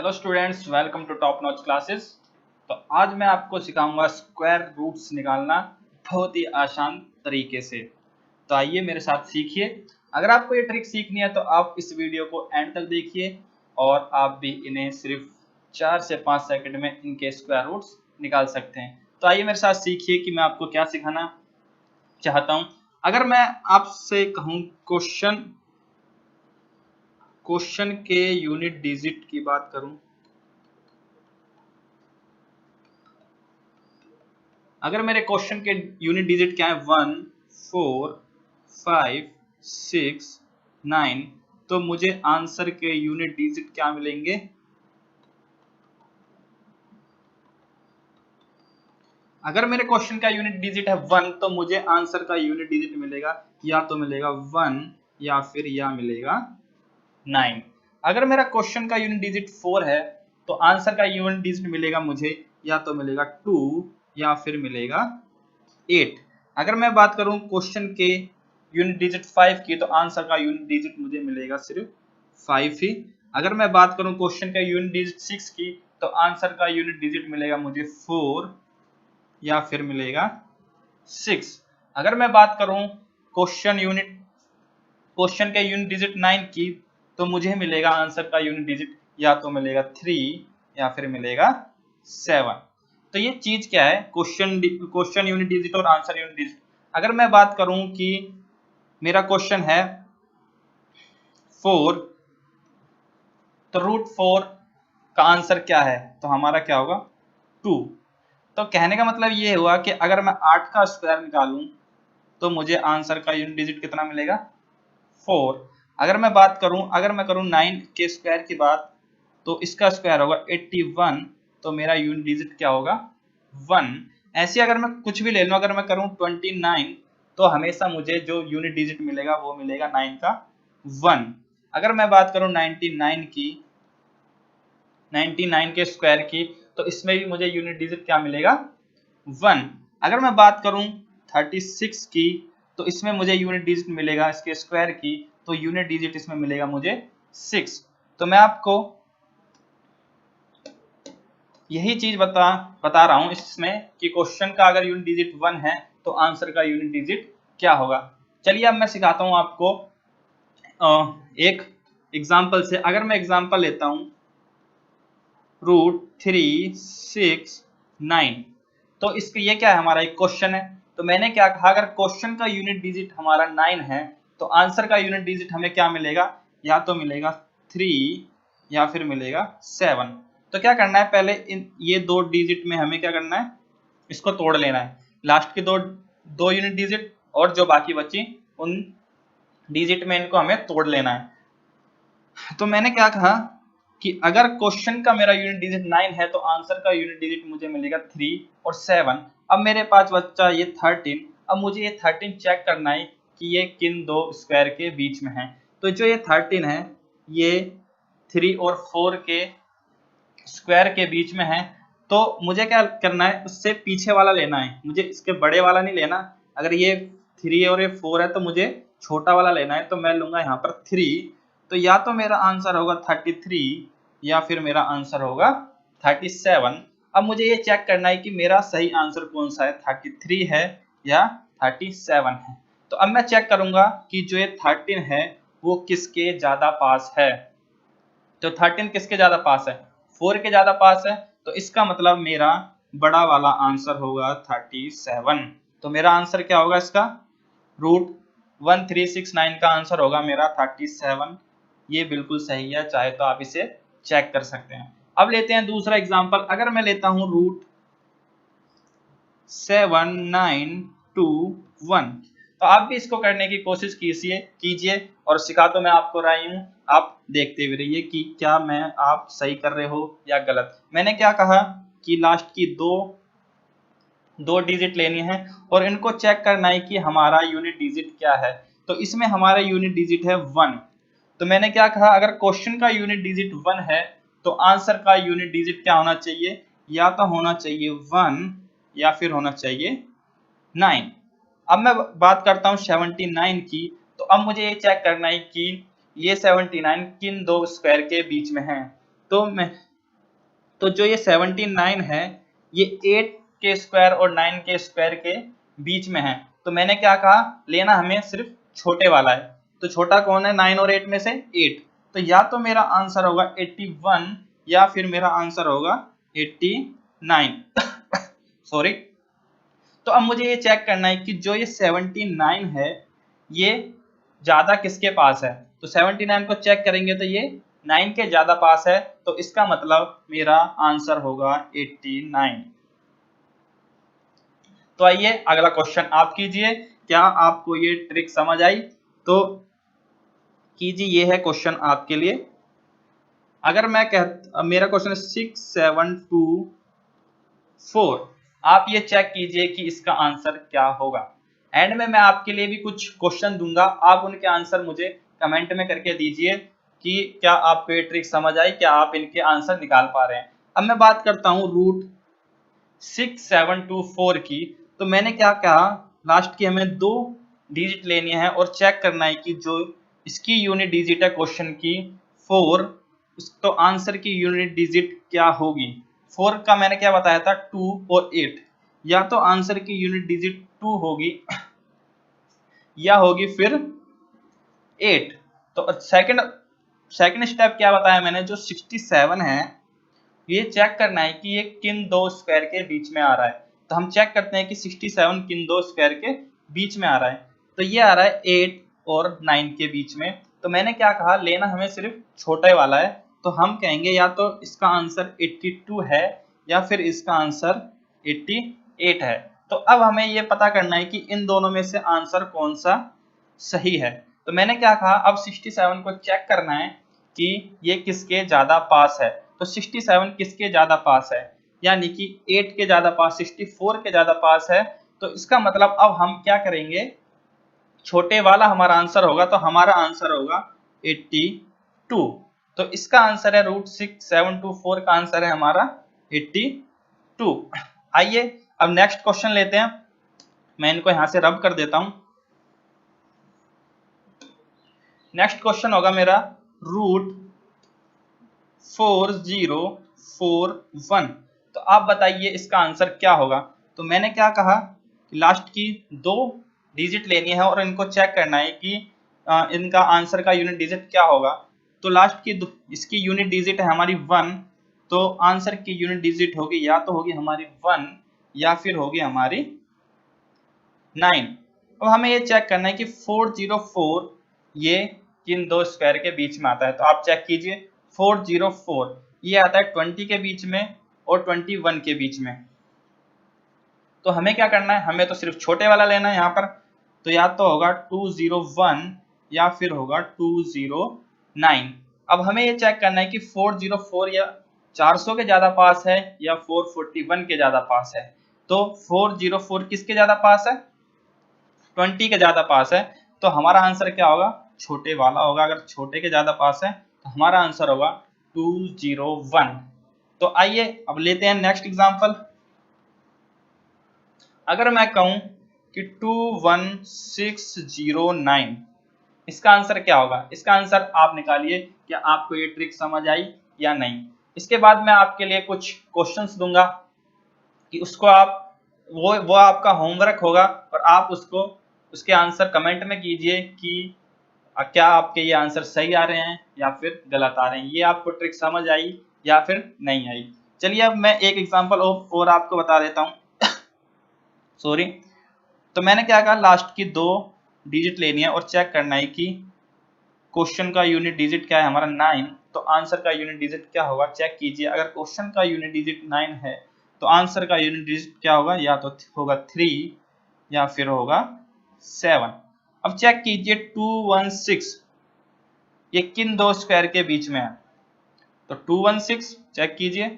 Hello students, welcome to top notch classes. तो आज मैं आपको सिखाऊंगा स्क्वायर रूट्स निकालना बहुत ही आसान तरीके से। तो आइए मेरे साथ सीखिए। अगर आपको ये ट्रिक सीखनी है तो आप इस वीडियो को एंड तक देखिए और आप भी इन्हें सिर्फ 4 से 5 सेकंड में इनके स्क्वायर रूट्स निकाल सकते हैं। तो आइए मेरे साथ सीखिए कि मैं आपको क्या सिखाना चाहता हूँ। अगर मैं आपसे कहूँ क्वेश्चन के यूनिट डिजिट की बात करूं, अगर मेरे क्वेश्चन के यूनिट डिजिट क्या है 1, 4, 5, 6, 9, तो मुझे आंसर के यूनिट डिजिट क्या मिलेंगे? अगर मेरे क्वेश्चन का यूनिट डिजिट है 1 तो मुझे आंसर का यूनिट डिजिट मिलेगा या तो मिलेगा 1 या फिर मिलेगा 9। अगर मेरा क्वेश्चन का यूनिट डिजिट 4 है तो आंसर का यूनिट डिजिट मिलेगा मुझे या तो मिलेगा 2 या फिर मिलेगा 8। अगर मैं बात करूं क्वेश्चन के यूनिट डिजिट 5 की तो आंसर का यूनिट डिजिट मुझे मिलेगा सिर्फ 5 ही। अगर मैं बात करूं क्वेश्चन का यूनिट डिजिट 6 की तो आंसर का यूनिट डिजिट मिलेगा मुझे 4 या फिर मिलेगा 6। अगर मैं बात करूं क्वेश्चन के यूनिट डिजिट 9 की तो मुझे मिलेगा आंसर का यूनिट डिजिट या तो मिलेगा 3 या फिर मिलेगा 7। तो ये चीज क्या है, क्वेश्चन यूनिट डिजिट और आंसर यूनिट डिजिट। अगर मैं बात करूं कि मेरा क्वेश्चन है 4 तो रूट 4 का आंसर क्या है, तो हमारा क्या होगा 2। तो कहने का मतलब ये हुआ कि अगर मैं 8 का स्क्वायर निकालूं तो मुझे आंसर का यूनिट डिजिट कितना मिलेगा 4। अगर मैं करूं 9 के स्क्वायर की बात तो इसका स्क्वायर होगा 81, तो मेरा यूनिट डिजिट क्या होगा 1। ऐसे अगर मैं कुछ भी ले लूं, अगर मैं करूं 29 तो हमेशा मुझे जो यूनिट डिजिट मिलेगा वो मिलेगा 9 का 1। अगर मैं बात करूं 99 के स्क्वायर की तो इसमें भी मुझे यूनिट डिजिट क्या मिलेगा 1। अगर मैं बात करूं 36 की तो इसमें मुझे यूनिट डिजिट मिलेगा इसके स्क्वायर की, तो यूनिट डिजिट इसमें मिलेगा मुझे 6। तो मैं आपको यही चीज बता रहा हूं इसमें कि क्वेश्चन का अगर यूनिट डिजिट 1 है तो आंसर का यूनिट डिजिट क्या होगा। चलिए अब मैं सिखाता हूं आपको एक एग्जांपल से। अगर मैं एग्जांपल लेता हूं √3, 6, 9, तो इसके ये क्या है, हमारा एक क्वेश्चन है। तो मैंने क्या कहा, अगर क्वेश्चन का यूनिट डिजिट हमारा 9 है तो आंसर का यूनिट डिजिट हमें क्या मिलेगा, या तो मिलेगा 3 या फिर मिलेगा 7। तो क्या करना है, पहले ये दो डिजिट में हमें क्या करना है, इसको तोड़ लेना है। लास्ट के दो यूनिट डिजिट और जो बाकी बची उन डिजिट में इनको हमें तोड़ लेना है। तो मैंने क्या कहा कि अगर क्वेश्चन का मेरा यूनिट डिजिट 9 है तो आंसर का यूनिट डिजिट मुझे मिलेगा 3 और 7। अब मेरे पास बच्चा ये 13। अब मुझे ये 13 चेक करना है कि ये किन दो स्क्वायर के बीच में है। तो जो ये 13 है ये 3 और 4 के स्क्वायर के बीच में है, तो मुझे क्या करना है, उससे पीछे वाला लेना है, मुझे इसके बड़े वाला नहीं लेना। अगर ये 3 और ये 4 है तो मुझे छोटा वाला लेना है, तो मैं लूंगा यहाँ पर 3। तो या तो मेरा आंसर होगा 33 या फिर मेरा आंसर होगा 37। अब मुझे ये चेक करना है कि मेरा सही आंसर कौन सा है, 33 है या 37 है। तो अब मैं चेक करूंगा कि जो ये 13 है वो किसके ज्यादा पास है। तो 13 किसके ज्यादा पास है, 4 के ज्यादा पास है, तो इसका मतलब मेरा बड़ा वाला आंसर होगा 37। तो मेरा आंसर क्या होगा इसका, √1369 का आंसर होगा मेरा 37। ये बिल्कुल सही है, चाहे तो आप इसे चेक कर सकते हैं। अब लेते हैं दूसरा एग्जांपल। अगर मैं लेता हूं √7921, तो आप भी इसको करने की कोशिश कीजिए और सिखा तो मैं आपको रही हूं, आप देखते हुए रहिए कि क्या आप सही कर रहे हो या गलत। मैंने क्या कहा कि लास्ट की दो डिजिट लेनी है और इनको चेक करना है कि हमारा यूनिट डिजिट क्या है। तो इसमें हमारा यूनिट डिजिट है 1। तो मैंने क्या कहा, अगर क्वेश्चन का यूनिट डिजिट 1 है तो आंसर का यूनिट डिजिट क्या होना चाहिए, या तो होना चाहिए 1 या फिर होना चाहिए 9। अब मैं बात करता हूं 79 की। तो अब मुझे ये चेक करना है कि ये 79 किन दो स्क्वायर के बीच में है। तो तो जो ये 79 है ये 8 के स्क्वायर और 9 के स्क्वायर के बीच में है। तो मैंने क्या कहा, लेना हमें सिर्फ छोटे वाला है। तो छोटा कौन है 9 और 8 में से? 8। तो या तो मेरा आंसर होगा 81 या फिर मेरा आंसर होगा 89 सॉरी। तो अब मुझे ये चेक करना है कि जो ये 79 है ये ज्यादा किसके पास है। तो 79 को चेक करेंगे तो ये 9 के ज्यादा पास है, तो इसका मतलब मेरा आंसर होगा 89। तो आइए अगला क्वेश्चन आप कीजिए। क्या आपको ये ट्रिक समझ आई? तो कीजिए, ये है क्वेश्चन आपके लिए। अगर मैं मेरा क्वेश्चन है 6724, आप ये चेक कीजिए कि इसका आंसर क्या होगा। एंड में मैं आपके लिए भी कुछ क्वेश्चन दूंगा, आप उनके आंसर मुझे कमेंट में करके दीजिए कि क्या आपको ये ट्रिक समझ आई, क्या आप इनके आंसर निकाल पा रहे हैं। अब मैं बात करता हूँ रूट 6724 की। तो मैंने क्या कहा, लास्ट की हमें 2 डिजिट लेनी है और चेक करना है कि जो इसकी यूनिट डिजिट है क्वेश्चन की 4, तो आंसर की यूनिट डिजिट क्या होगी। 4 का मैंने क्या बताया था 2 और 8, या तो आंसर की यूनिट डिजिट 2 होगी या होगी फिर 8। तो सेकंड स्टेप क्या बताया मैंने, जो 67 है ये चेक करना है कि ये किन 2 स्क्वायर के बीच में आ रहा है। तो हम चेक करते हैं कि 67 किन 2 स्क्वायर के बीच में आ रहा है। तो ये आ रहा है 8 और 9 के बीच में। तो मैंने क्या कहा, लेना हमें सिर्फ छोटे वाला है। तो हम कहेंगे या तो इसका आंसर 82 है या फिर इसका आंसर 88 है। तो अब हमें ये पता करना है कि इन दोनों में से आंसर कौन सा सही है। तो मैंने क्या कहा, अब 67 को चेक करना है कि ये किसके ज्यादा पास है। तो 67 किसके ज्यादा पास है, यानी कि 8 के ज्यादा पास, 64 के ज्यादा पास है। तो इसका मतलब अब हम क्या करेंगे, छोटे वाला हमारा आंसर होगा, तो हमारा आंसर होगा 82। तो इसका आंसर है रूट 6724 का आंसर है हमारा 82। आइए अब नेक्स्ट क्वेश्चन लेते हैं। मैं इनको यहां से रब कर देता हूं। नेक्स्ट क्वेश्चन होगा मेरा रूट 4041। तो आप बताइए इसका आंसर क्या होगा। तो मैंने क्या कहा कि लास्ट की 2 डिजिट लेनी है और इनको चेक करना है कि इनका आंसर का यूनिट डिजिट क्या होगा। तो लास्ट की इसकी यूनिट डिजिट है हमारी 1, तो आंसर की यूनिट डिजिट होगी या तो होगी हमारी 1 या फिर होगी हमारी 9। अब हमें ये चेक करना है कि 404 ये किन 2 स्क्वायर के बीच में आता है। तो आप चेक कीजिए, 404 ये आता है 20 के बीच में और 21 के बीच में। तो हमें क्या करना है, हमें तो सिर्फ छोटे वाला लेना है यहाँ पर। तो या तो होगा 201 या फिर होगा 209। अब हमें ये चेक करना है कि 404 या 400 के ज्यादा पास है या 441 के ज्यादा पास है। तो 404 किसके ज्यादा पास है, 20 के ज्यादा पास है। तो हमारा आंसर क्या होगा, छोटे वाला होगा। अगर छोटे के ज्यादा पास है तो हमारा आंसर होगा 201। तो आइए अब लेते हैं नेक्स्ट एग्जांपल। अगर मैं कहूं कि 21609, इसका आंसर क्या होगा। इसका आंसर आप निकालिए, क्या आपको ये ट्रिक समझ आई या नहीं। इसके बाद मैं आपके लिए कुछ क्वेश्चंस दूंगा कि उसको आप वो आपका होमवर्क होगा और आप उसको उसके आंसर कमेंट में कीजिए कि क्या आपके ये आंसर सही आ रहे हैं या फिर गलत आ रहे हैं, ये आपको ट्रिक समझ आई या फिर नहीं आई। चलिए अब मैं एक एग्जांपल और आपको बता देता हूँ सॉरी। तो मैंने क्या कहा, लास्ट की 2 डिजिट लेनी है और चेक करना है कि क्वेश्चन का यूनिट डिजिट क्या है हमारा 9, तो आंसर का यूनिट डिजिट क्या होगा। चेक कीजिए, अगर क्वेश्चन का यूनिट डिजिट 9 है तो आंसर का यूनिट डिजिट क्या होगा, या तो होगा 3 या फिर होगा 7। अब चेक कीजिए 216 ये किन 2 स्क्वायर के बीच में है। तो 216 चेक कीजिए,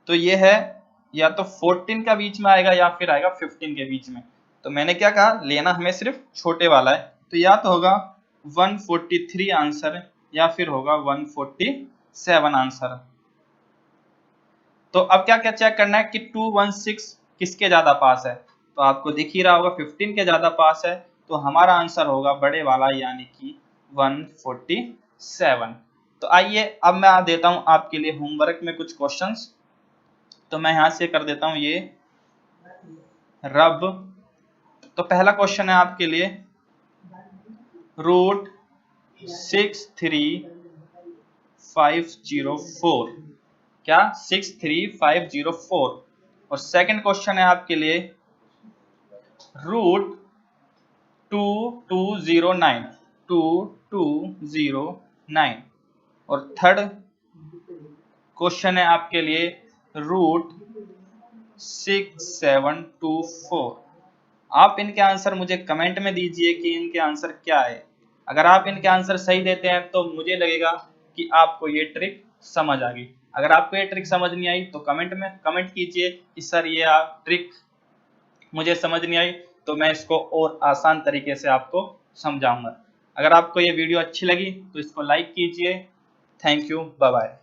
तो ये है या तो 14 का बीच में आएगा या फिर आएगा 15 के बीच में। तो मैंने क्या कहा, लेना हमें सिर्फ छोटे वाला है। तो या तो होगा 143 आंसर या फिर होगा 147 आंसर। तो अब क्या क्या चेक करना है कि 216 किसके ज्यादा पास है। तो आपको दिख ही रहा होगा 15 के ज्यादा पास है, तो हमारा आंसर होगा बड़े वाला यानी कि 147। तो आइए अब मैं देता हूं आपके लिए होमवर्क में कुछ क्वेश्चंस। तो मैं यहां से कर देता हूं ये रब। तो पहला क्वेश्चन है आपके लिए रूट 63504, क्या 63504। और सेकंड क्वेश्चन है आपके लिए रूट 2209। और थर्ड क्वेश्चन है आपके लिए रूट 6724। आप इनके आंसर मुझे कमेंट में दीजिए कि इनके आंसर क्या है। अगर आप इनके आंसर सही देते हैं तो मुझे लगेगा कि आपको ये ट्रिक समझ आ गई। अगर आपको ये ट्रिक समझ नहीं आई तो कमेंट में कमेंट कीजिए कि सर ये ट्रिक मुझे समझ नहीं आई, तो मैं इसको और आसान तरीके से आपको समझाऊंगा। अगर आपको ये वीडियो अच्छी लगी तो इसको लाइक कीजिए। Thank you, bye bye.